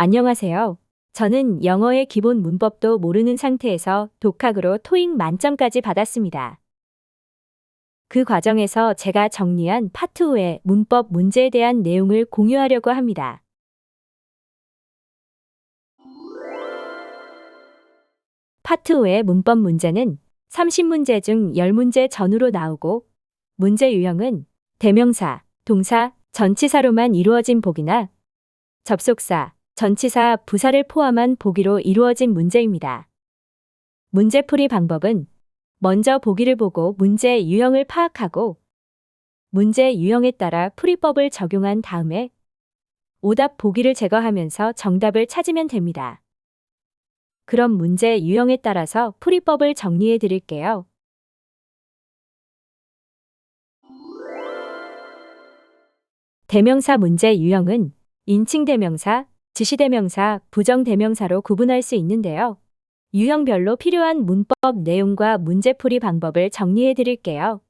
안녕하세요. 저는 영어의 기본 문법도 모르는 상태에서 독학으로 토익 만점까지 받았습니다. 그 과정에서 제가 정리한 파트 5의 문법 문제에 대한 내용을 공유하려고 합니다. 파트 5의 문법 문제는 30문제 중 10문제 전후로 나오고, 문제 유형은 대명사, 동사, 전치사로만 이루어진 보기나 접속사, 전치사, 부사를 포함한 보기로 이루어진 문제입니다. 문제풀이 방법은 먼저 보기를 보고 문제 유형을 파악하고 문제 유형에 따라 풀이법을 적용한 다음에 오답 보기를 제거하면서 정답을 찾으면 됩니다. 그럼 문제 유형에 따라서 풀이법을 정리해 드릴게요. 대명사 문제 유형은 인칭대명사, 지시대명사, 부정대명사로 구분할 수 있는데요. 유형별로 필요한 문법 내용과 문제풀이 방법을 정리해 드릴게요.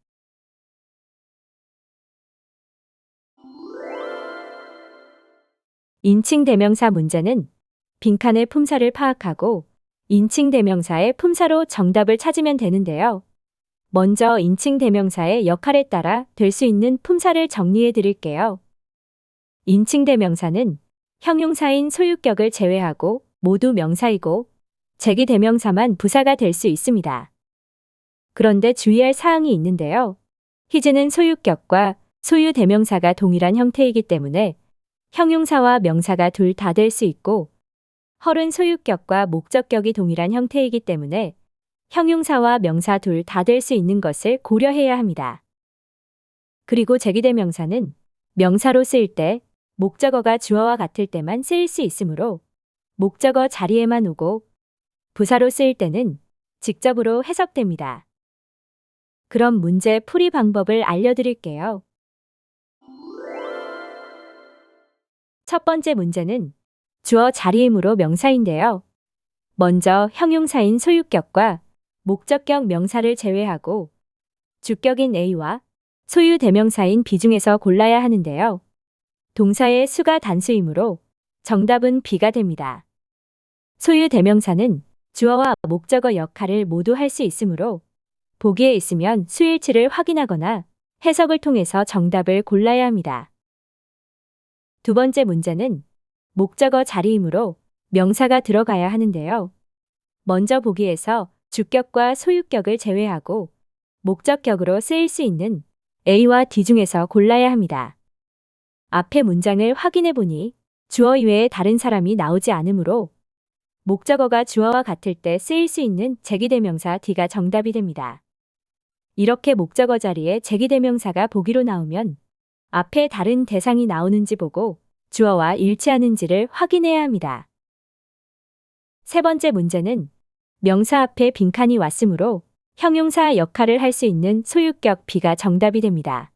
인칭대명사 문제는 빈칸의 품사를 파악하고 인칭대명사의 품사로 정답을 찾으면 되는데요. 먼저 인칭대명사의 역할에 따라 될 수 있는 품사를 정리해 드릴게요. 인칭대명사는 형용사인 소유격을 제외하고 모두 명사이고 제기대명사만 부사가 될 수 있습니다. 그런데 주의할 사항이 있는데요. 히즈는 소유격과 소유대명사가 동일한 형태이기 때문에 형용사와 명사가 둘 다 될 수 있고, 헐은 소유격과 목적격이 동일한 형태이기 때문에 형용사와 명사 둘 다 될 수 있는 것을 고려해야 합니다. 그리고 제기대명사는 명사로 쓰일 때 목적어가 주어와 같을 때만 쓰일 수 있으므로 목적어 자리에만 오고, 부사로 쓰일 때는 직접으로 해석됩니다. 그럼 문제 풀이 방법을 알려드릴게요. 첫 번째 문제는 주어 자리이므로 명사인데요. 먼저 형용사인 소유격과 목적격 명사를 제외하고 주격인 A와 소유 대명사인 B 중에서 골라야 하는데요. 동사의 수가 단수이므로 정답은 B가 됩니다. 소유 대명사는 주어와 목적어 역할을 모두 할 수 있으므로 보기에 있으면 수일치를 확인하거나 해석을 통해서 정답을 골라야 합니다. 두 번째 문제는 목적어 자리이므로 명사가 들어가야 하는데요. 먼저 보기에서 주격과 소유격을 제외하고 목적격으로 쓰일 수 있는 A와 D 중에서 골라야 합니다. 앞의 문장을 확인해 보니 주어 이외에 다른 사람이 나오지 않으므로 목적어가 주어와 같을 때 쓰일 수 있는 제기대명사 D가 정답이 됩니다. 이렇게 목적어 자리에 제기대명사가 보기로 나오면 앞에 다른 대상이 나오는지 보고 주어와 일치하는지를 확인해야 합니다. 세 번째 문제는 명사 앞에 빈칸이 왔으므로 형용사 역할을 할 수 있는 소유격 B가 정답이 됩니다.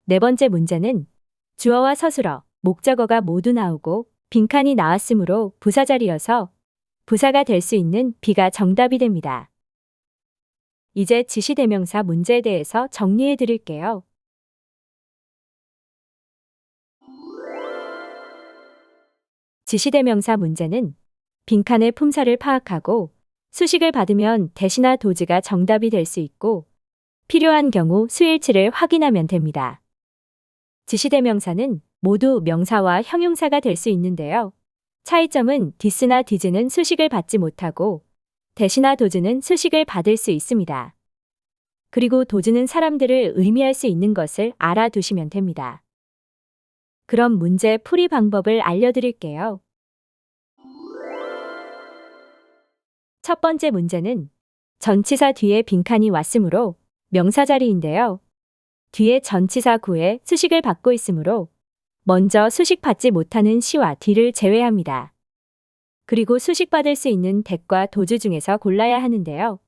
네 번째 문제는 주어와 서술어, 목적어가 모두 나오고 빈칸이 나왔으므로 부사 자리여서 부사가 될 수 있는 B가 정답이 됩니다. 이제 지시대명사 문제에 대해서 정리해 드릴게요. 지시대명사 문제는 빈칸의 품사를 파악하고 수식을 받으면 대시나 도지가 정답이 될 수 있고 필요한 경우 수일치를 확인하면 됩니다. 지시대명사는 모두 명사와 형용사가 될 수 있는데요. 차이점은 디스나 디즈는 수식을 받지 못하고 대시나 도즈는 수식을 받을 수 있습니다. 그리고 도즈는 사람들을 의미할 수 있는 것을 알아두시면 됩니다. 그럼 문제 풀이 방법을 알려드릴게요. 첫 번째 문제는 전치사 뒤에 빈칸이 왔으므로 명사 자리인데요. 뒤에 전치사 구에 수식을 받고 있으므로 먼저 수식 받지 못하는 시와 뒤를 제외합니다. 그리고 수식 받을 수 있는 댓과 도주 중에서 골라야 하는데요.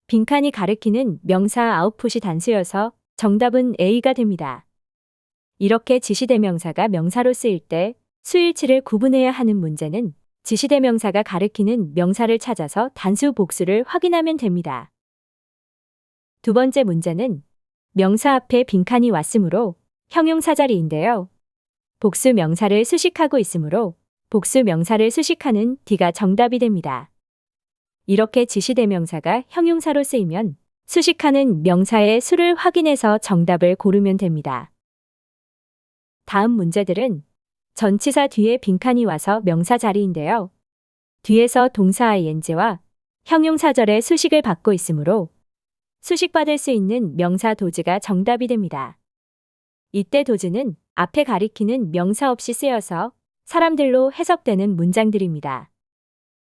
빈칸이 가리키는 명사 아웃풋이 단수여서 정답은 A가 됩니다. 이렇게 지시대명사가 명사로 쓰일 때 수일치를 구분해야 하는 문제는 지시대명사가 가리키는 명사를 찾아서 단수 복수를 확인하면 됩니다. 두 번째 문제는 명사 앞에 빈칸이 왔으므로 형용사 자리인데요. 복수 명사를 수식하고 있으므로 복수 명사를 수식하는 D가 정답이 됩니다. 이렇게 지시대명사가 형용사로 쓰이면 수식하는 명사의 수를 확인해서 정답을 고르면 됩니다. 다음 문제들은 전치사 뒤에 빈칸이 와서 명사 자리인데요. 뒤에서 동사 ing와 형용사절의 수식을 받고 있으므로 수식받을 수 있는 명사 도즈가 정답이 됩니다. 이때 도즈는 앞에 가리키는 명사 없이 쓰여서 사람들로 해석되는 문장들입니다.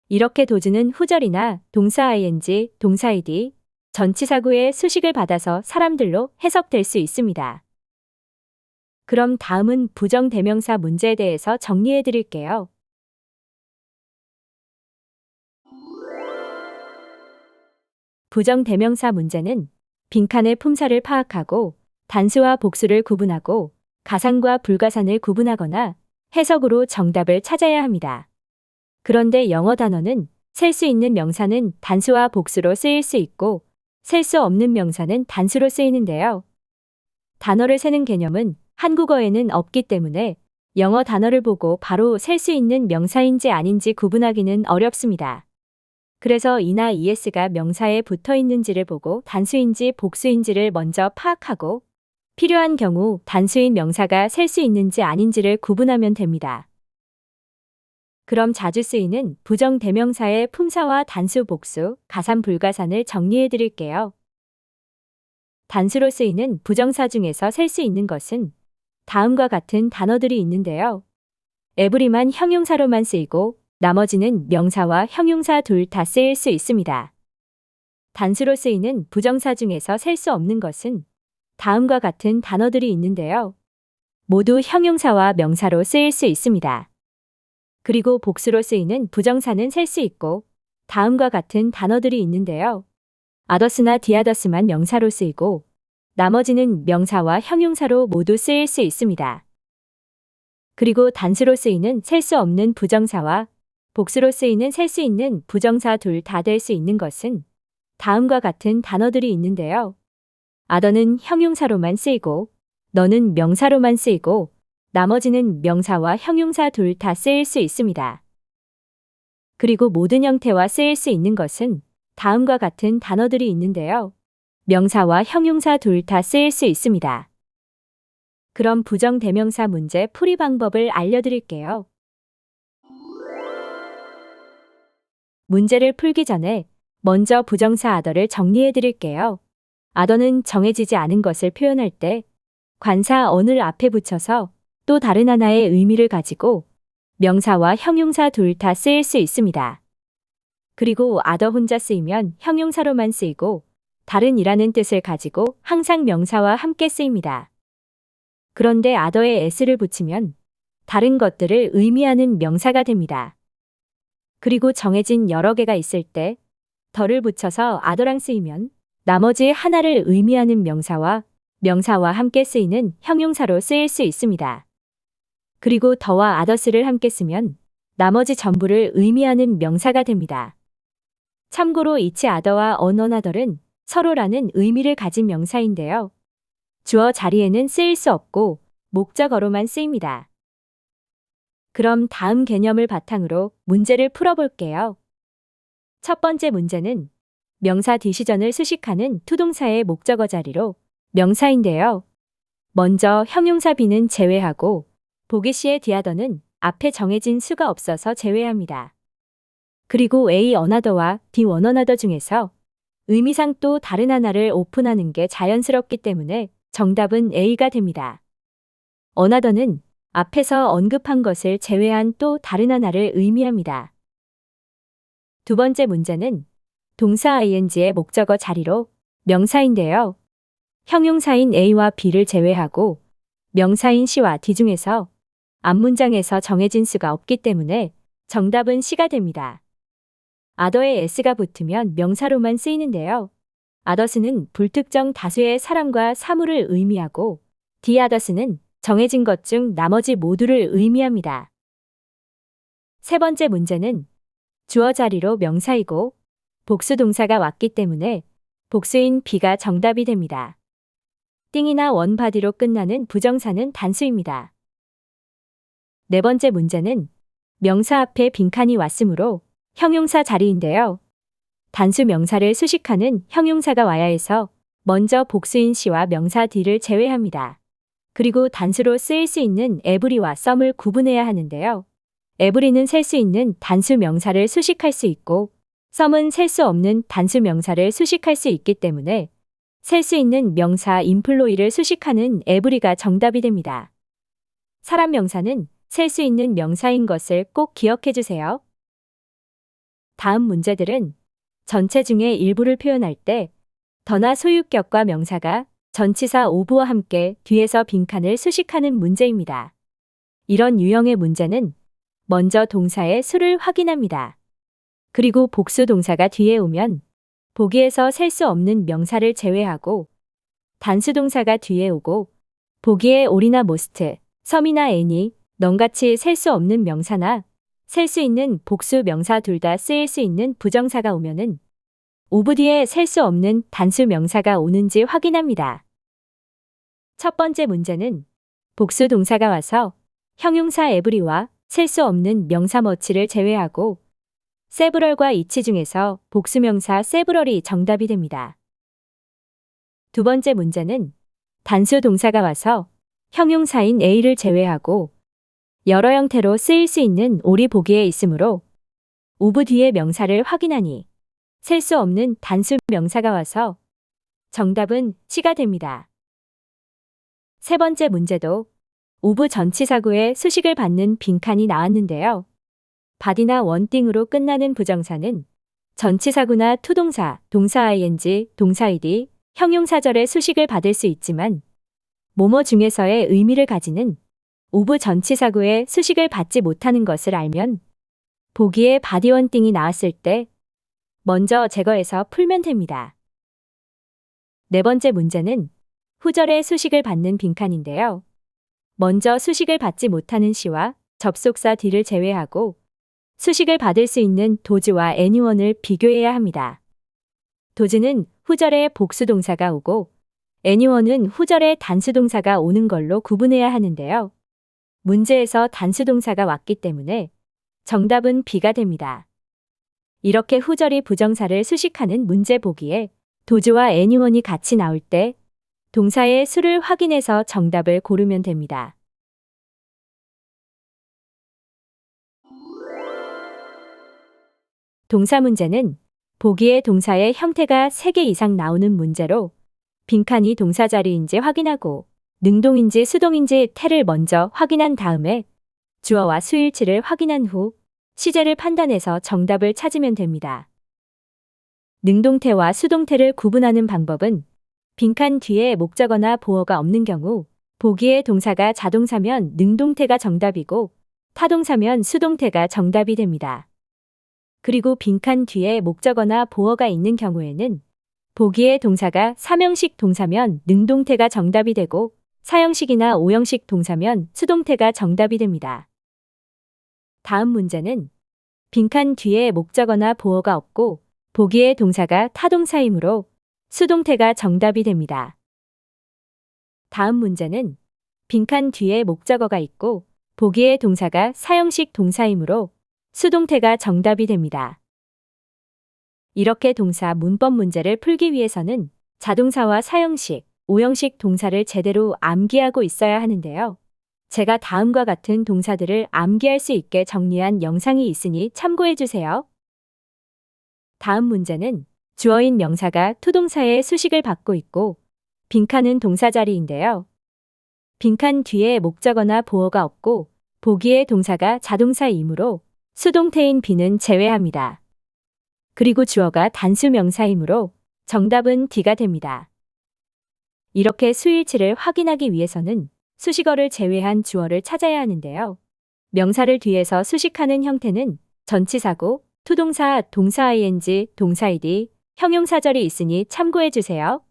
이렇게 도즈는 후절이나 동사 ing, 동사 ed, 전치사구의 수식을 받아서 사람들로 해석될 수 있습니다. 그럼 다음은 부정대명사 문제에 대해서 정리해 드릴게요. 부정대명사 문제는 빈칸의 품사를 파악하고 단수와 복수를 구분하고 가산과 불가산을 구분하거나 해석으로 정답을 찾아야 합니다. 그런데 영어 단어는 셀 수 있는 명사는 단수와 복수로 쓰일 수 있고 셀 수 없는 명사는 단수로 쓰이는데요. 단어를 세는 개념은 한국어에는 없기 때문에 영어 단어를 보고 바로 셀 수 있는 명사인지 아닌지 구분하기는 어렵습니다. 그래서 이나 es가 명사에 붙어 있는지를 보고 단수인지 복수인지를 먼저 파악하고 필요한 경우 단수인 명사가 셀 수 있는지 아닌지를 구분하면 됩니다. 그럼 자주 쓰이는 부정대명사의 품사와 단수, 복수, 가산, 불가산을 정리해 드릴게요. 단수로 쓰이는 부정사 중에서 셀 수 있는 것은 다음과 같은 단어들이 있는데요. every만 형용사로만 쓰이고 나머지는 명사와 형용사 둘 다 쓰일 수 있습니다. 단수로 쓰이는 부정사 중에서 셀 수 없는 것은 다음과 같은 단어들이 있는데요. 모두 형용사와 명사로 쓰일 수 있습니다. 그리고 복수로 쓰이는 부정사는 셀 수 있고 다음과 같은 단어들이 있는데요. others나 the others만 명사로 쓰이고 나머지는 명사와 형용사로 모두 쓰일 수 있습니다. 그리고 단수로 쓰이는 셀 수 없는 부정사와 복수로 쓰이는 셀 수 있는 부정사 둘 다 될 수 있는 것은 다음과 같은 단어들이 있는데요. other는 형용사로만 쓰이고 너는 명사로만 쓰이고 나머지는 명사와 형용사 둘 다 쓰일 수 있습니다. 그리고 모든 형태와 쓰일 수 있는 것은 다음과 같은 단어들이 있는데요. 명사와 형용사 둘 다 쓰일 수 있습니다. 그럼 부정대명사 문제 풀이 방법을 알려드릴게요. 문제를 풀기 전에 먼저 부정사 other를 정리해 드릴게요. other는 정해지지 않은 것을 표현할 때 관사 on을 앞에 붙여서 또 다른 하나의 의미를 가지고 명사와 형용사 둘 다 쓰일 수 있습니다. 그리고 other 혼자 쓰이면 형용사로만 쓰이고 다른 이라는 뜻을 가지고 항상 명사와 함께 쓰입니다. 그런데 other에 s를 붙이면 다른 것들을 의미하는 명사가 됩니다. 그리고 정해진 여러 개가 있을 때 더를 붙여서 other랑 쓰이면 나머지 하나를 의미하는 명사와 함께 쓰이는 형용사로 쓰일 수 있습니다. 그리고 더와 others를 함께 쓰면 나머지 전부를 의미하는 명사가 됩니다. 참고로 each other와 on another는 서로라는 의미를 가진 명사인데요. 주어 자리에는 쓰일 수 없고 목적어로만 쓰입니다. 그럼 다음 개념을 바탕으로 문제를 풀어볼게요. 첫 번째 문제는 명사 디시전을 수식하는 투동사의 목적어 자리로 명사인데요. 먼저 형용사 be는 제외하고 보기 시의 the other는 앞에 정해진 수가 없어서 제외합니다. 그리고 A another와 D one another 중에서 의미상 또 다른 하나를 오픈하는 게 자연스럽기 때문에 정답은 A가 됩니다. another는 앞에서 언급한 것을 제외한 또 다른 하나를 의미합니다. 두 번째 문제는 동사 ing의 목적어 자리로 명사인데요. 형용사인 A와 B를 제외하고 명사인 C와 D 중에서 앞문장에서 정해진 수가 없기 때문에 정답은 C가 됩니다. other에 s가 붙으면 명사로만 쓰이는데요. others는 불특정 다수의 사람과 사물을 의미하고 the others는 정해진 것 중 나머지 모두를 의미합니다. 세 번째 문제는 주어 자리로 명사이고 복수 동사가 왔기 때문에 복수인 B가 정답이 됩니다. 띵이나 원바디로 끝나는 부정사는 단수입니다. 네 번째 문제는 명사 앞에 빈칸이 왔으므로 형용사 자리인데요. 단수 명사를 수식하는 형용사가 와야 해서 먼저 복수인 시와 명사 뒤를 제외합니다. 그리고 단수로 쓰일 수 있는 every와 some을 구분해야 하는데요. every는 셀 수 있는 단수 명사를 수식할 수 있고 some은 셀 수 없는 단수 명사를 수식할 수 있기 때문에 셀 수 있는 명사 employee를 수식하는 every가 정답이 됩니다. 사람 명사는 셀 수 있는 명사인 것을 꼭 기억해 주세요. 다음 문제들은 전체 중에 일부를 표현할 때 더나 소유격과 명사가 전치사 오브와 함께 뒤에서 빈칸을 수식하는 문제입니다. 이런 유형의 문제는 먼저 동사의 수를 확인합니다. 그리고 복수 동사가 뒤에 오면 보기에서 셀 수 없는 명사를 제외하고 단수 동사가 뒤에 오고 보기에 all이나 most, some이나 any, none같이 셀 수 없는 명사나 셀 수 있는 복수 명사 둘 다 쓰일 수 있는 부정사가 오면은 of 뒤에 셀 수 없는 단수 명사가 오는지 확인합니다. 첫 번째 문제는 복수 동사가 와서 형용사 every와 셀 수 없는 명사 much를 제외하고 several과 each 중에서 복수명사 several이 정답이 됩니다. 두 번째 문제는 단수 동사가 와서 형용사인 a를 제외하고 여러 형태로 쓰일 수 있는 all이 보기에 있으므로 of 뒤에 명사를 확인하니 셀 수 없는 단수 명사가 와서 정답은 C가 됩니다. 세 번째 문제도 of 전치사구에 수식을 받는 빈칸이 나왔는데요. body나 원띵으로 끝나는 부정사는 전치사구나 투동사, 동사 ing, 동사 ed, 형용사절의 수식을 받을 수 있지만 뭐뭐 중에서의 의미를 가지는 of 전치사구에 수식을 받지 못하는 것을 알면 보기에 body 원띵이 나왔을 때 먼저 제거해서 풀면 됩니다. 네 번째 문제는 후절의 수식을 받는 빈칸인데요. 먼저 수식을 받지 못하는 시와 접속사 뒤를 제외하고 수식을 받을 수 있는 does와 anyone을 비교해야 합니다. does는 후절에 복수동사가 오고 anyone은 후절에 단수동사가 오는 걸로 구분해야 하는데요. 문제에서 단수동사가 왔기 때문에 정답은 B가 됩니다. 이렇게 후절이 부정사를 수식하는 문제 보기에 does와 anyone이 같이 나올 때 동사의 수를 확인해서 정답을 고르면 됩니다. 동사 문제는 보기에 동사의 형태가 3개 이상 나오는 문제로 빈칸이 동사 자리인지 확인하고 능동인지 수동인지 태를 먼저 확인한 다음에 주어와 수일치를 확인한 후 시제를 판단해서 정답을 찾으면 됩니다. 능동태와 수동태를 구분하는 방법은 빈칸 뒤에 목적어나 보어가 없는 경우 보기에 동사가 자동사면 능동태가 정답이고 타동사면 수동태가 정답이 됩니다. 그리고 빈칸 뒤에 목적어나 보어가 있는 경우에는 보기에 동사가 3형식 동사면 능동태가 정답이 되고 4형식이나 5형식 동사면 수동태가 정답이 됩니다. 다음 문제는 빈칸 뒤에 목적어나 보어가 없고 보기에 동사가 타동사이므로 수동태가 정답이 됩니다. 다음 문제는 빈칸 뒤에 목적어가 있고 보기에 동사가 4형식 동사이므로 수동태가 정답이 됩니다. 이렇게 동사 문법 문제를 풀기 위해서는 자동사와 4형식, 5형식 동사를 제대로 암기하고 있어야 하는데요. 제가 다음과 같은 동사들을 암기할 수 있게 정리한 영상이 있으니 참고해 주세요. 다음 문제는 주어인 명사가 투동사의 수식을 받고 있고 빈칸은 동사 자리인데요. 빈칸 뒤에 목적어나 보어가 없고 보기에 동사가 자동사이므로 수동태인 B는 제외합니다. 그리고 주어가 단수 명사이므로 정답은 D가 됩니다. 이렇게 수일치를 확인하기 위해서는 수식어를 제외한 주어를 찾아야 하는데요. 명사를 뒤에서 수식하는 형태는 전치사고, 투동사, 동사 ing, 동사 ed, 형용사절이 있으니 참고해 주세요.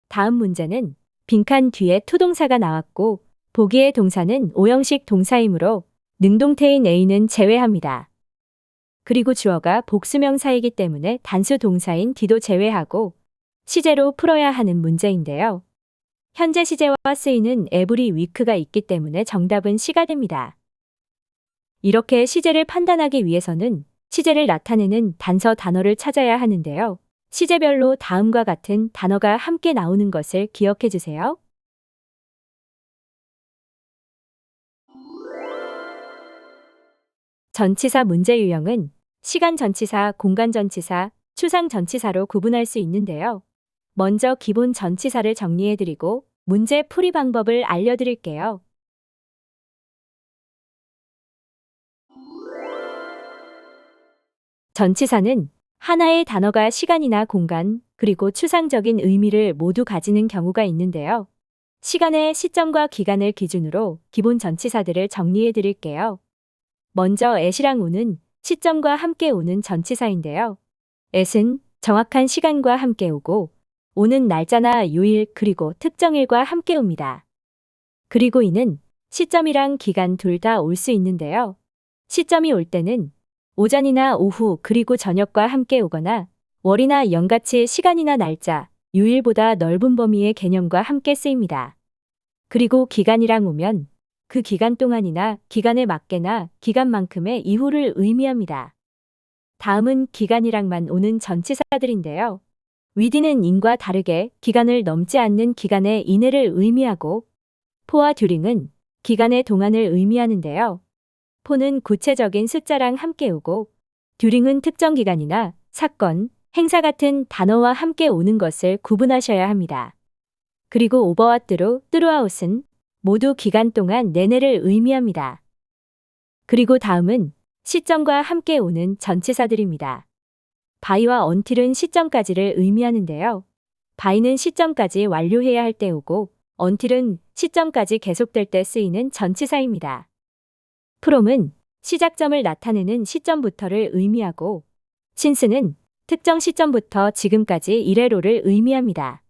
다음 문제는 빈칸 뒤에 투동사가 나왔고 보기에 동사는 5형식 동사이므로 능동태인 A는 제외합니다. 그리고 주어가 복수명사이기 때문에 단수 동사인 D도 제외하고 시제로 풀어야 하는 문제인데요. 현재 시제와 쓰이는 every week가 있기 때문에 정답은 C가 됩니다. 이렇게 시제를 판단하기 위해서는 시제를 나타내는 단서 단어를 찾아야 하는데요. 시제별로 다음과 같은 단어가 함께 나오는 것을 기억해 주세요. 전치사 문제 유형은 시간 전치사, 공간 전치사, 추상 전치사로 구분할 수 있는데요. 먼저 기본 전치사를 정리해 드리고 문제 풀이 방법을 알려드릴게요. 전치사는 하나의 단어가 시간이나 공간, 그리고 추상적인 의미를 모두 가지는 경우가 있는데요. 시간의 시점과 기간을 기준으로 기본 전치사들을 정리해 드릴게요. 먼저 at이랑 오는 시점과 함께 오는 전치사인데요. at은 정확한 시간과 함께 오고, 오는 날짜나 요일 그리고 특정일과 함께 옵니다. 그리고 이는 시점이랑 기간 둘 다 올 수 있는데요. 시점이 올 때는 오전이나 오후 그리고 저녁과 함께 오거나 월이나 연같이 시간이나 날짜, 요일보다 넓은 범위의 개념과 함께 쓰입니다. 그리고 기간이랑 오면 그 기간 동안이나 기간에 맞게나 기간만큼의 이후를 의미합니다. 다음은 기간이랑만 오는 전치사들인데요. with는 in과 다르게 기간을 넘지 않는 기간의 이내를 의미하고, for와 during은 기간의 동안을 의미하는데요. for는 구체적인 숫자랑 함께 오고, during은 특정 기간이나 사건, 행사 같은 단어와 함께 오는 것을 구분하셔야 합니다. 그리고 over와 throughout은 모두 기간 동안 내내를 의미합니다. 그리고 다음은 시점과 함께 오는 전치사들입니다. by와 until은 시점까지를 의미하는데요. by는 시점까지 완료해야 할 때 오고, until은 시점까지 계속될 때 쓰이는 전치사입니다. from은 시작점을 나타내는 시점부터를 의미하고, since는 특정 시점부터 지금까지 이래로를 의미합니다.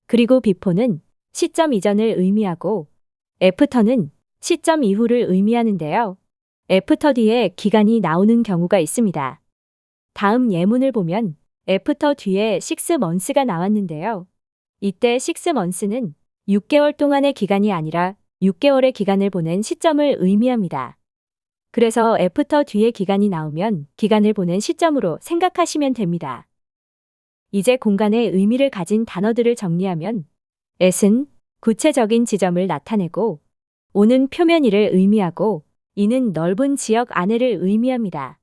그리고 before는 시점 이전을 의미하고, after는 시점 이후를 의미하는데요. after 뒤에 기간이 나오는 경우가 있습니다. 다음 예문을 보면 after 뒤에 6months가 나왔는데요. 이때 6months는 6개월 동안의 기간이 아니라 6개월의 기간을 보낸 시점을 의미합니다. 그래서 after 뒤에 기간이 나오면 기간을 보낸 시점으로 생각하시면 됩니다. 이제 공간의 의미를 가진 단어들을 정리하면 at은 구체적인 지점을 나타내고, o는 표면위를 의미하고, in은 넓은 지역 안에를 의미합니다.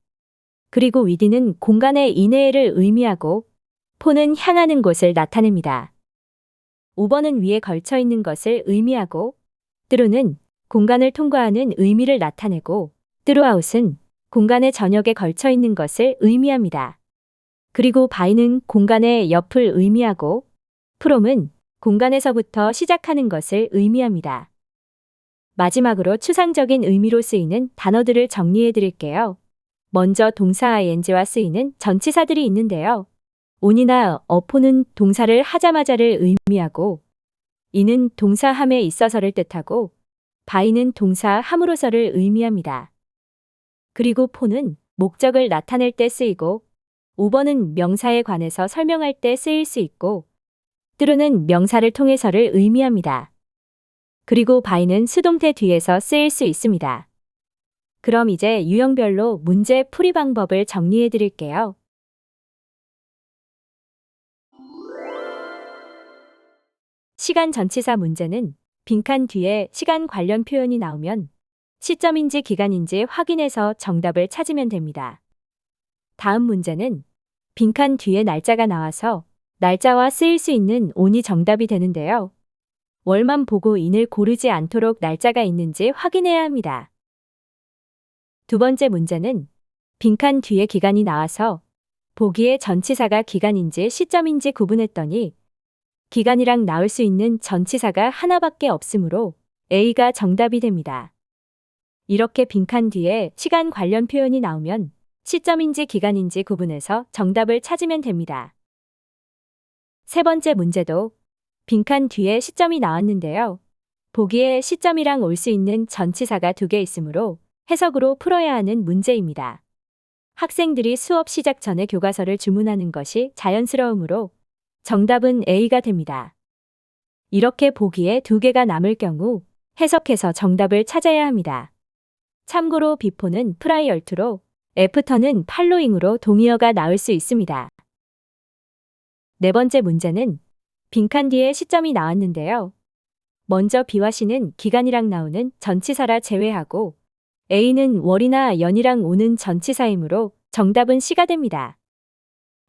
그리고 within은 공간의 이내를 의미하고, for는 향하는 곳을 나타냅니다. over는 위에 걸쳐 있는 것을 의미하고, through는 공간을 통과하는 의미를 나타내고, throughout은 공간의 전역에 걸쳐 있는 것을 의미합니다. 그리고 by는 공간의 옆을 의미하고, from은 공간에서부터 시작하는 것을 의미합니다. 마지막으로 추상적인 의미로 쓰이는 단어들을 정리해 드릴게요. 먼저 동사 ing와 쓰이는 전치사들이 있는데요. on이나 upon은 동사를 하자마자를 의미하고, in은 동사 함에 있어서를 뜻하고, by는 동사 함으로서를 의미합니다. 그리고 for는 목적을 나타낼 때 쓰이고, over는 명사에 관해서 설명할 때 쓰일 수 있고, through는 명사를 통해서를 의미합니다. 그리고 by는 수동태 뒤에서 쓰일 수 있습니다. 그럼 이제 유형별로 문제 풀이 방법을 정리해 드릴게요. 시간 전치사 문제는 빈칸 뒤에 시간 관련 표현이 나오면 시점인지 기간인지 확인해서 정답을 찾으면 됩니다. 다음 문제는 빈칸 뒤에 날짜가 나와서 날짜와 쓰일 수 있는 on이 정답이 되는데요. 월만 보고 in을 고르지 않도록 날짜가 있는지 확인해야 합니다. 두 번째 문제는 빈칸 뒤에 기간이 나와서 보기에 전치사가 기간인지 시점인지 구분했더니 기간이랑 나올 수 있는 전치사가 하나밖에 없으므로 A가 정답이 됩니다. 이렇게 빈칸 뒤에 시간 관련 표현이 나오면 시점인지 기간인지 구분해서 정답을 찾으면 됩니다. 세 번째 문제도 빈칸 뒤에 시점이 나왔는데요. 보기에 시점이랑 올 수 있는 전치사가 2개 있으므로 해석으로 풀어야 하는 문제입니다. 학생들이 수업 시작 전에 교과서를 주문하는 것이 자연스러우므로 정답은 A가 됩니다. 이렇게 보기에 2개가 남을 경우 해석해서 정답을 찾아야 합니다. 참고로 비포는 프라이얼투로, 애프터는 팔로잉으로 동의어가 나올 수 있습니다. 네 번째 문제는 빈칸 뒤에 시점이 나왔는데요. 먼저 B와 C는 기간이랑 나오는 전치사라 제외하고 A는 월이나 연이랑 오는 전치사이므로 정답은 C가 됩니다.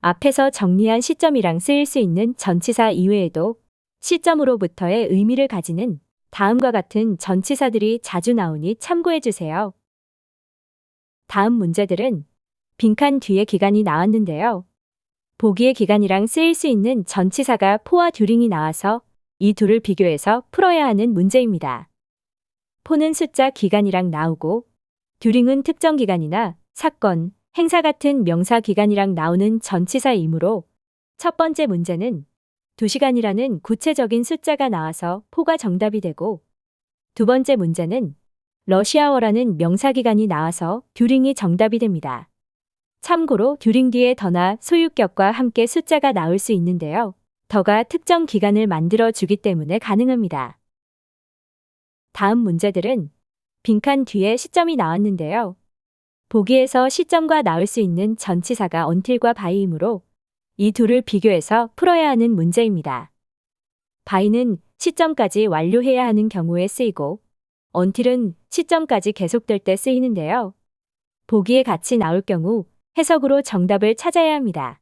앞에서 정리한 시점이랑 쓰일 수 있는 전치사 이외에도 시점으로부터의 의미를 가지는 다음과 같은 전치사들이 자주 나오니 참고해 주세요. 다음 문제들은 빈칸 뒤에 기간이 나왔는데요. 보기의 기간이랑 쓰일 수 있는 전치사가 포와 듀링이 나와서 이 둘을 비교해서 풀어야 하는 문제입니다. 포는 숫자 기간이랑 나오고 듀링은 특정 기간이나 사건, 행사 같은 명사 기간이랑 나오는 전치사이므로 첫 번째 문제는 2시간이라는 구체적인 숫자가 나와서 포가 정답이 되고 두 번째 문제는 러시아어라는 명사 기간이 나와서 듀링이 정답이 됩니다. 참고로 듀링 뒤에 더나 소유격과 함께 숫자가 나올 수 있는데요. 더가 특정 기간을 만들어 주기 때문에 가능합니다. 다음 문제들은 빈칸 뒤에 시점이 나왔는데요. 보기에서 시점과 나올 수 있는 전치사가 until과 by이므로 이 둘을 비교해서 풀어야 하는 문제입니다. by는 시점까지 완료해야 하는 경우에 쓰이고 until은 시점까지 계속될 때 쓰이는데요. 보기에 같이 나올 경우 해석으로 정답을 찾아야 합니다.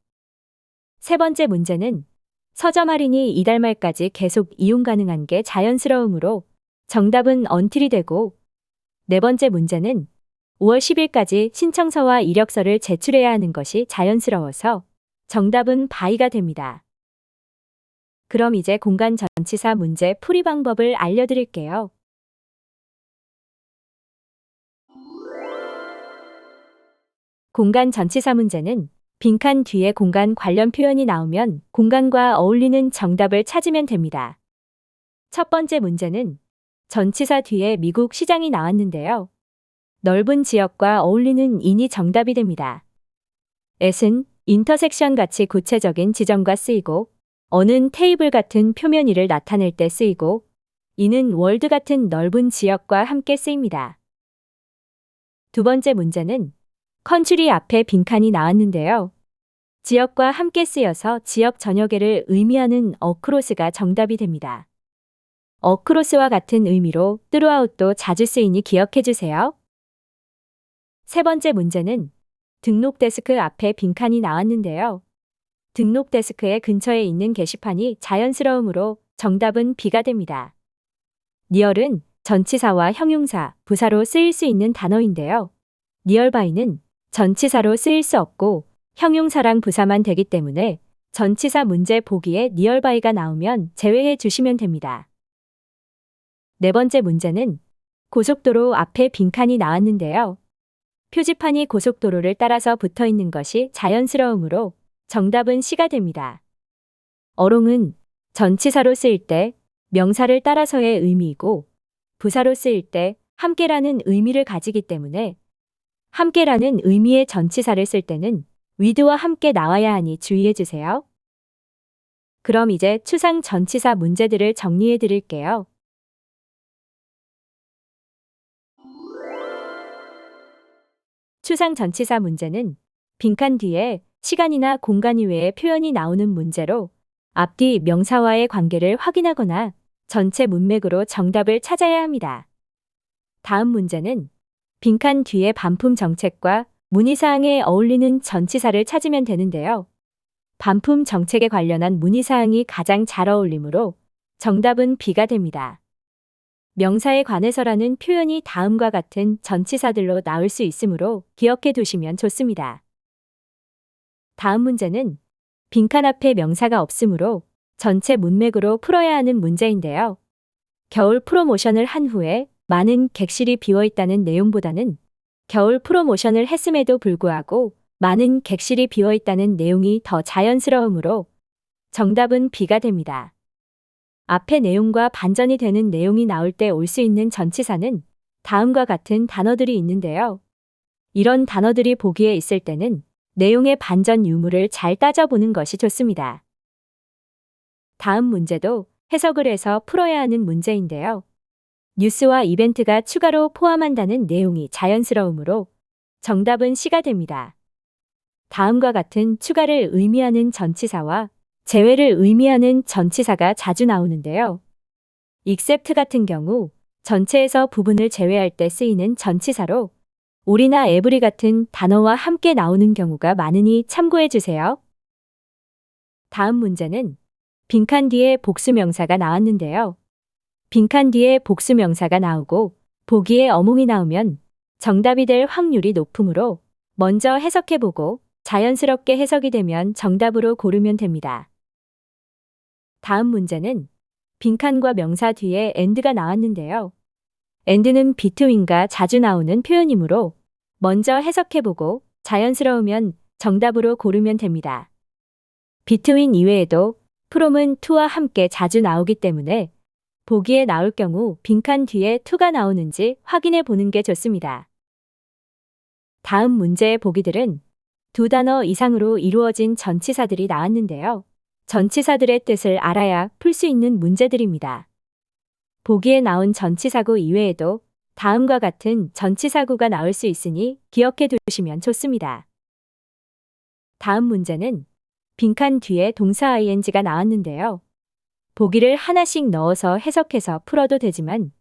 세 번째 문제는 서점 할인이 이달 말까지 계속 이용 가능한 게 자연스러우므로 정답은 until이 되고 네 번째 문제는 5월 10일까지 신청서와 이력서를 제출해야 하는 것이 자연스러워서 정답은 by가 됩니다. 그럼 이제 공간 전치사 문제 풀이 방법을 알려드릴게요. 공간 전치사 문제는 빈칸 뒤에 공간 관련 표현이 나오면 공간과 어울리는 정답을 찾으면 됩니다. 첫 번째 문제는 전치사 뒤에 미국 시장이 나왔는데요. 넓은 지역과 어울리는 인이 정답이 됩니다. at은 인터섹션 같이 구체적인 지점과 쓰이고 어는 테이블 같은 표면의를 나타낼 때 쓰이고 이는 월드 같은 넓은 지역과 함께 쓰입니다. 두 번째 문제는 컨츄리 앞에 빈칸이 나왔는데요. 지역과 함께 쓰여서 지역 전역에를 의미하는 어크로스가 정답이 됩니다. 어크로스와 같은 의미로 throughout도 자주 쓰이니 기억해 주세요. 세 번째 문제는 등록 데스크 앞에 빈칸이 나왔는데요. 등록 데스크의 근처에 있는 게시판이 자연스러우므로 정답은 B가 됩니다. near은 전치사와 형용사, 부사로 쓰일 수 있는 단어인데요. nearby는 전치사로 쓰일 수 없고 형용사랑 부사만 되기 때문에 전치사 문제 보기에 nearby가 나오면 제외해 주시면 됩니다. 네 번째 문제는 고속도로 앞에 빈칸이 나왔는데요. 표지판이 고속도로를 따라서 붙어 있는 것이 자연스러우므로 정답은 C가 됩니다. 어롱은 전치사로 쓰일 때 명사를 따라서의 의미이고 부사로 쓰일 때 함께라는 의미를 가지기 때문에 함께라는 의미의 전치사를 쓸 때는 with와 함께 나와야 하니 주의해 주세요. 그럼 이제 추상 전치사 문제들을 정리해 드릴게요. 추상 전치사 문제는 빈칸 뒤에 시간이나 공간 이외의 표현이 나오는 문제로 앞뒤 명사와의 관계를 확인하거나 전체 문맥으로 정답을 찾아야 합니다. 다음 문제는 빈칸 뒤에 반품 정책과 문의사항에 어울리는 전치사를 찾으면 되는데요. 반품 정책에 관련한 문의사항이 가장 잘 어울리므로 정답은 B가 됩니다. 명사에 관해서라는 표현이 다음과 같은 전치사들로 나올 수 있으므로 기억해 두시면 좋습니다. 다음 문제는 빈칸 앞에 명사가 없으므로 전체 문맥으로 풀어야 하는 문제인데요. 겨울 프로모션을 한 후에 많은 객실이 비어있다는 내용보다는 겨울 프로모션을 했음에도 불구하고 많은 객실이 비어있다는 내용이 더 자연스러우므로 정답은 B가 됩니다. 앞의 내용과 반전이 되는 내용이 나올 때 올 수 있는 전치사는 다음과 같은 단어들이 있는데요. 이런 단어들이 보기에 있을 때는 내용의 반전 유무를 잘 따져보는 것이 좋습니다. 다음 문제도 해석을 해서 풀어야 하는 문제인데요. 뉴스와 이벤트가 추가로 포함한다는 내용이 자연스러우므로 정답은 C가 됩니다. 다음과 같은 추가를 의미하는 전치사와 제외를 의미하는 전치사가 자주 나오는데요. except 같은 경우 전체에서 부분을 제외할 때 쓰이는 전치사로 all이나 every 같은 단어와 함께 나오는 경우가 많으니 참고해 주세요. 다음 문제는 빈칸 뒤에 복수명사가 나왔는데요. 빈칸 뒤에 복수명사가 나오고 보기에 어몽이 나오면 정답이 될 확률이 높으므로 먼저 해석해보고 자연스럽게 해석이 되면 정답으로 고르면 됩니다. 다음 문제는 빈칸과 명사 뒤에 and가 나왔는데요. and는 between과 자주 나오는 표현이므로 먼저 해석해보고 자연스러우면 정답으로 고르면 됩니다. between 이외에도 from은 to와 함께 자주 나오기 때문에 보기에 나올 경우 빈칸 뒤에 to가 나오는지 확인해 보는 게 좋습니다. 다음 문제의 보기들은 두 단어 이상으로 이루어진 전치사들이 나왔는데요. 전치사들의 뜻을 알아야 풀 수 있는 문제들입니다. 보기에 나온 전치사구 이외에도 다음과 같은 전치사구가 나올 수 있으니 기억해 두시면 좋습니다. 다음 문제는 빈칸 뒤에 동사 ing가 나왔는데요. 보기를 하나씩 넣어서 해석해서 풀어도 되지만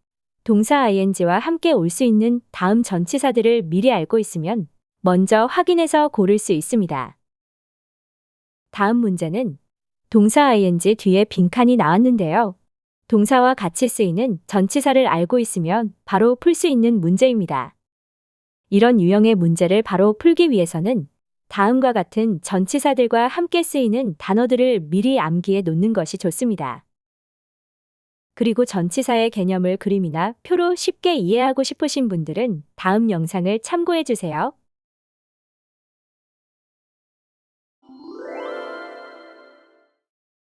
동사 ing와 함께 올 수 있는 다음 전치사들을 미리 알고 있으면 먼저 확인해서 고를 수 있습니다. 다음 문제는 동사 ing 뒤에 빈칸이 나왔는데요. 동사와 같이 쓰이는 전치사를 알고 있으면 바로 풀 수 있는 문제입니다. 이런 유형의 문제를 바로 풀기 위해서는 다음과 같은 전치사들과 함께 쓰이는 단어들을 미리 암기해 놓는 것이 좋습니다. 그리고 전치사의 개념을 그림이나 표로 쉽게 이해하고 싶으신 분들은 다음 영상을 참고해 주세요.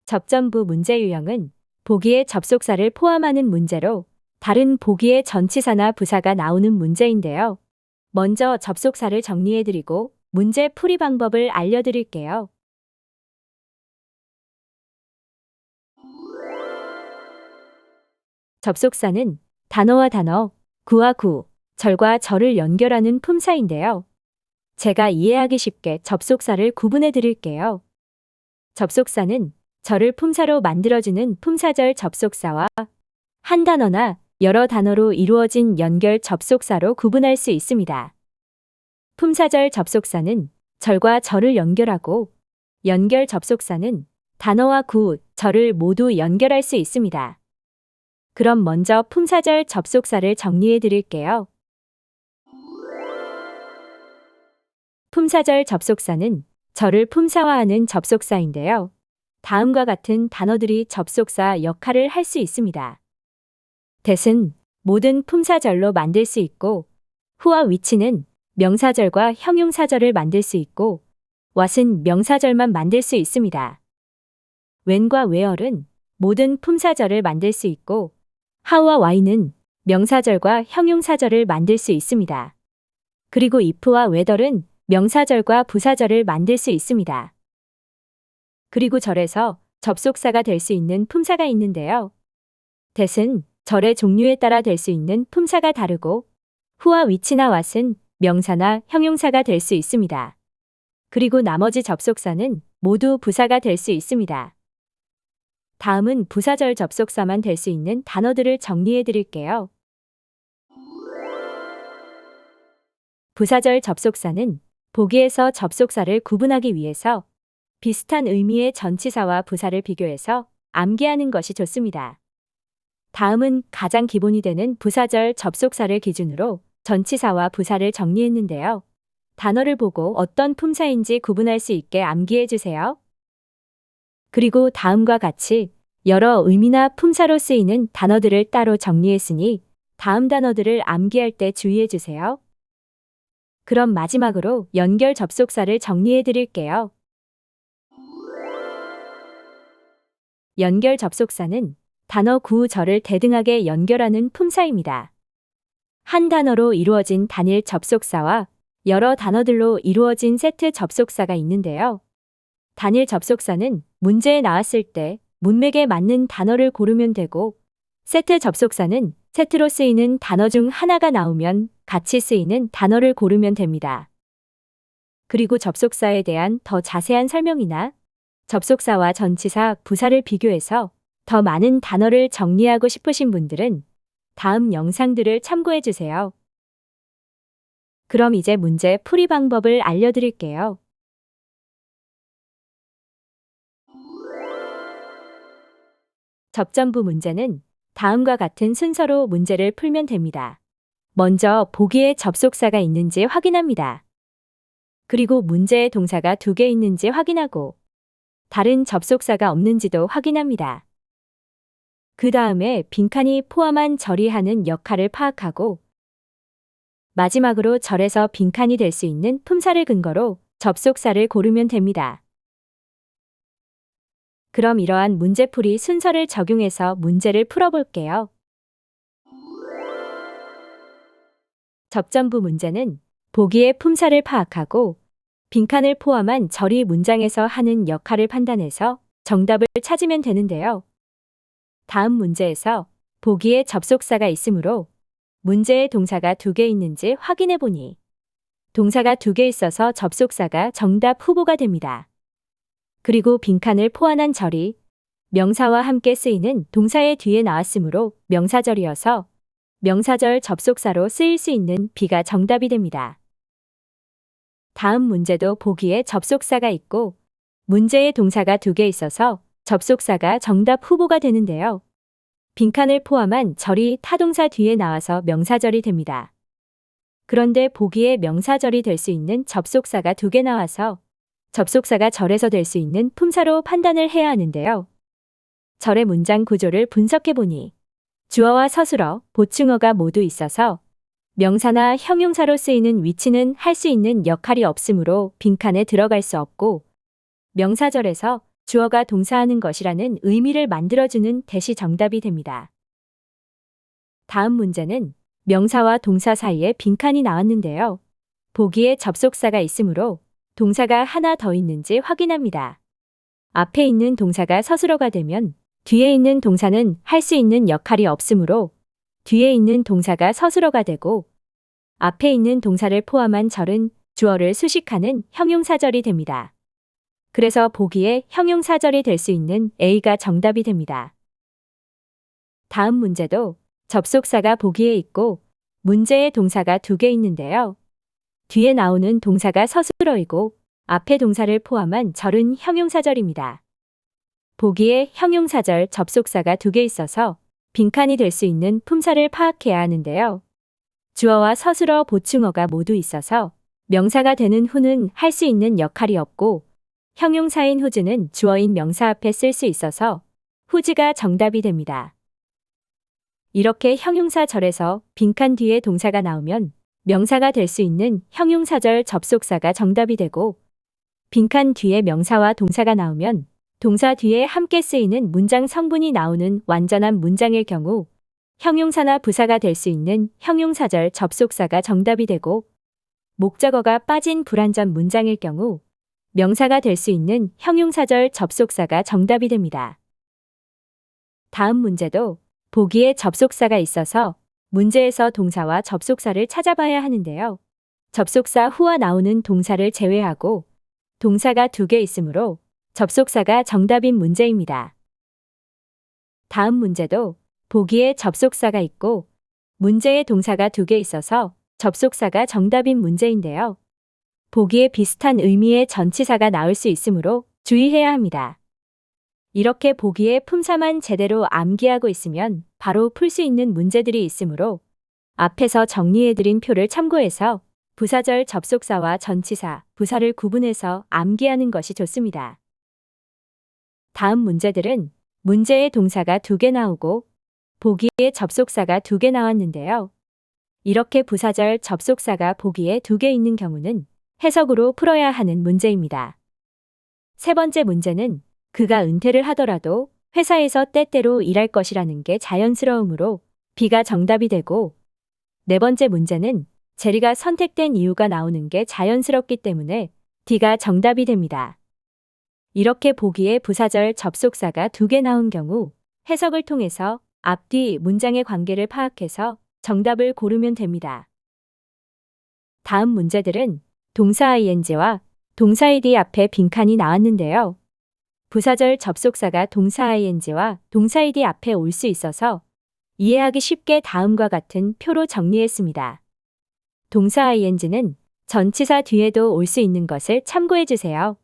접점부 문제 유형은 보기에 접속사를 포함하는 문제로 다른 보기에 전치사나 부사가 나오는 문제인데요. 먼저 접속사를 정리해드리고 문제 풀이 방법을 알려드릴게요. 접속사는 단어와 단어, 구와 구, 절과 절을 연결하는 품사인데요. 제가 이해하기 쉽게 접속사를 구분해 드릴게요. 접속사는 절을 품사로 만들어주는 품사절 접속사와 한 단어나 여러 단어로 이루어진 연결 접속사로 구분할 수 있습니다. 품사절 접속사는 절과 절을 연결하고 연결 접속사는 단어와 구, 절을 모두 연결할 수 있습니다. 그럼 먼저 품사절 접속사를 정리해 드릴게요. 품사절 접속사는 절을 품사화하는 접속사인데요. 다음과 같은 단어들이 접속사 역할을 할 수 있습니다. that은 모든 품사절로 만들 수 있고 who와 which는 명사절과 형용사절을 만들 수 있고 what은 명사절만 만들 수 있습니다. when과 where은 모든 품사절을 만들 수 있고 how와 why는 명사절과 형용사절을 만들 수 있습니다. 그리고 if와 whether은 명사절과 부사절을 만들 수 있습니다. 그리고 절에서 접속사가 될 수 있는 품사가 있는데요. that은 절의 종류에 따라 될 수 있는 품사가 다르고 who와 which나 what은 명사나 형용사가 될 수 있습니다. 그리고 나머지 접속사는 모두 부사가 될 수 있습니다. 다음은 부사절 접속사만 될 수 있는 단어들을 정리해 드릴게요. 부사절 접속사는 보기에서 접속사를 구분하기 위해서 비슷한 의미의 전치사와 부사를 비교해서 암기하는 것이 좋습니다. 다음은 가장 기본이 되는 부사절 접속사를 기준으로 전치사와 부사를 정리했는데요. 단어를 보고 어떤 품사인지 구분할 수 있게 암기해 주세요. 그리고 다음과 같이 여러 의미나 품사로 쓰이는 단어들을 따로 정리했으니 다음 단어들을 암기할 때 주의해 주세요. 그럼 마지막으로 연결 접속사를 정리해 드릴게요. 연결 접속사는 단어 구, 절을 대등하게 연결하는 품사입니다. 한 단어로 이루어진 단일 접속사와 여러 단어들로 이루어진 세트 접속사가 있는데요. 단일 접속사는 문제에 나왔을 때 문맥에 맞는 단어를 고르면 되고 세트 접속사는 세트로 쓰이는 단어 중 하나가 나오면 같이 쓰이는 단어를 고르면 됩니다. 그리고 접속사에 대한 더 자세한 설명이나 접속사와 전치사, 부사를 비교해서 더 많은 단어를 정리하고 싶으신 분들은 다음 영상들을 참고해 주세요. 그럼 이제 문제 풀이 방법을 알려드릴게요. 접전부 문제는 다음과 같은 순서로 문제를 풀면 됩니다. 먼저 보기에 접속사가 있는지 확인합니다. 그리고 문제에 동사가 2개 있는지 확인하고 다른 접속사가 없는지도 확인합니다. 그 다음에 빈칸이 포함한 절이 하는 역할을 파악하고 마지막으로 절에서 빈칸이 될 수 있는 품사를 근거로 접속사를 고르면 됩니다. 그럼 이러한 문제풀이 순서를 적용해서 문제를 풀어볼게요. 접전부 문제는 보기의 품사를 파악하고 빈칸을 포함한 절이 문장에서 하는 역할을 판단해서 정답을 찾으면 되는데요. 다음 문제에서 보기에 접속사가 있으므로 문제에 동사가 2개 있는지 확인해 보니 동사가 2개 있어서 접속사가 정답 후보가 됩니다. 그리고 빈칸을 포함한 절이 명사와 함께 쓰이는 동사의 뒤에 나왔으므로 명사절이어서 명사절 접속사로 쓰일 수 있는 B가 정답이 됩니다. 다음 문제도 보기에 접속사가 있고 문제에 동사가 2개 있어서 접속사가 정답 후보가 되는데요. 빈칸을 포함한 절이 타동사 뒤에 나와서 명사절이 됩니다. 그런데 보기에 명사절이 될 수 있는 접속사가 2개 나와서 접속사가 절에서 될 수 있는 품사로 판단을 해야 하는데요. 절의 문장 구조를 분석해보니 주어와 서술어, 보충어가 모두 있어서 명사나 형용사로 쓰이는 위치는 할 수 있는 역할이 없으므로 빈칸에 들어갈 수 없고 명사절에서 주어가 동사하는 것이라는 의미를 만들어주는 대시 정답이 됩니다. 다음 문제는 명사와 동사 사이에 빈칸이 나왔는데요. 보기에 접속사가 있으므로 동사가 하나 더 있는지 확인합니다. 앞에 있는 동사가 서술어가 되면 뒤에 있는 동사는 할 수 있는 역할이 없으므로 뒤에 있는 동사가 서술어가 되고 앞에 있는 동사를 포함한 절은 주어를 수식하는 형용사절이 됩니다. 그래서 보기에 형용사절이 될 수 있는 A가 정답이 됩니다. 다음 문제도 접속사가 보기에 있고 문제에 동사가 2개 있는데요. 뒤에 나오는 동사가 서술어이고 앞에 동사를 포함한 절은 형용사절입니다. 보기에 형용사절 접속사가 2개 있어서 빈칸이 될 수 있는 품사를 파악해야 하는데요. 주어와 서술어, 보충어가 모두 있어서 명사가 되는 후는 할 수 있는 역할이 없고 형용사인 후즈는 주어인 명사 앞에 쓸 수 있어서 후즈가 정답이 됩니다. 이렇게 형용사절에서 빈칸 뒤에 동사가 나오면 명사가 될 수 있는 형용사절 접속사가 정답이 되고 빈칸 뒤에 명사와 동사가 나오면 동사 뒤에 함께 쓰이는 문장 성분이 나오는 완전한 문장일 경우 형용사나 부사가 될 수 있는 형용사절 접속사가 정답이 되고 목적어가 빠진 불완전 문장일 경우 명사가 될 수 있는 형용사절 접속사가 정답이 됩니다. 다음 문제도 보기에 접속사가 있어서 문제에서 동사와 접속사를 찾아봐야 하는데요. 접속사 후와 나오는 동사를 제외하고 동사가 2개 있으므로 접속사가 정답인 문제입니다. 다음 문제도 보기에 접속사가 있고 문제에 동사가 2개 있어서 접속사가 정답인 문제인데요. 보기에 비슷한 의미의 전치사가 나올 수 있으므로 주의해야 합니다. 이렇게 보기에 품사만 제대로 암기하고 있으면 바로 풀 수 있는 문제들이 있으므로 앞에서 정리해드린 표를 참고해서 부사절 접속사와 전치사, 부사를 구분해서 암기하는 것이 좋습니다. 다음 문제들은 문제에 동사가 2개 나오고 보기에 접속사가 2개 나왔는데요. 이렇게 부사절 접속사가 보기에 2개 있는 경우는 해석으로 풀어야 하는 문제입니다. 세 번째 문제는 그가 은퇴를 하더라도 회사에서 때때로 일할 것이라는 게 자연스러우므로 B가 정답이 되고 네 번째 문제는 제리가 선택된 이유가 나오는 게 자연스럽기 때문에 D가 정답이 됩니다. 이렇게 보기에 부사절 접속사가 2개 나온 경우 해석을 통해서 앞뒤 문장의 관계를 파악해서 정답을 고르면 됩니다. 다음 문제들은 동사 ing와 동사 ed 앞에 빈칸이 나왔는데요. 부사절 접속사가 동사 ing와 동사 ed 앞에 올 수 있어서 이해하기 쉽게 다음과 같은 표로 정리했습니다. 동사 ing는 전치사 뒤에도 올 수 있는 것을 참고해 주세요.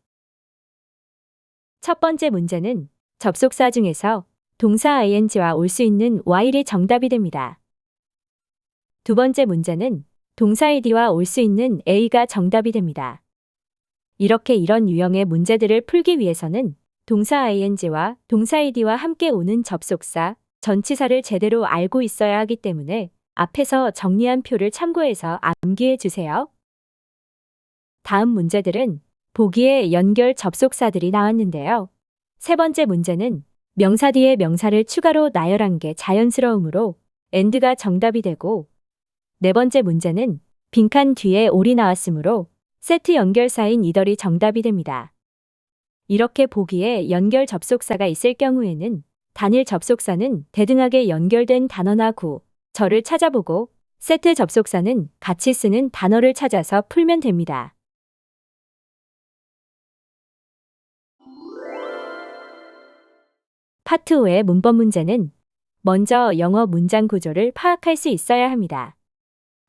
첫 번째 문제는 접속사 중에서 동사 ing와 올 수 있는 while이 정답이 됩니다. 두 번째 문제는 동사 ed와 올 수 있는 a가 정답이 됩니다. 이렇게 이런 유형의 문제들을 풀기 위해서는 동사 ing와 동사 ed와 함께 오는 접속사, 전치사를 제대로 알고 있어야 하기 때문에 앞에서 정리한 표를 참고해서 암기해 주세요. 다음 문제들은 보기에 연결 접속사들이 나왔는데요. 세 번째 문제는 명사 뒤에 명사를 추가로 나열한 게 자연스러우므로 and가 정답이 되고, 네 번째 문제는 빈칸 뒤에 올이 나왔으므로 세트 연결사인 이더이 정답이 됩니다. 이렇게 보기에 연결 접속사가 있을 경우에는 단일 접속사는 대등하게 연결된 단어나 절을 찾아보고 세트 접속사는 같이 쓰는 단어를 찾아서 풀면 됩니다. 파트 5의 문법 문제는 먼저 영어 문장 구조를 파악할 수 있어야 합니다.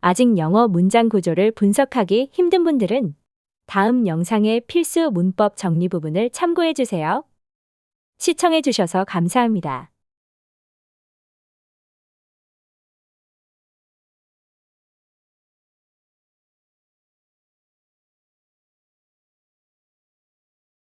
아직 영어 문장 구조를 분석하기 힘든 분들은 다음 영상의 필수 문법 정리 부분을 참고해 주세요. 시청해 주셔서 감사합니다.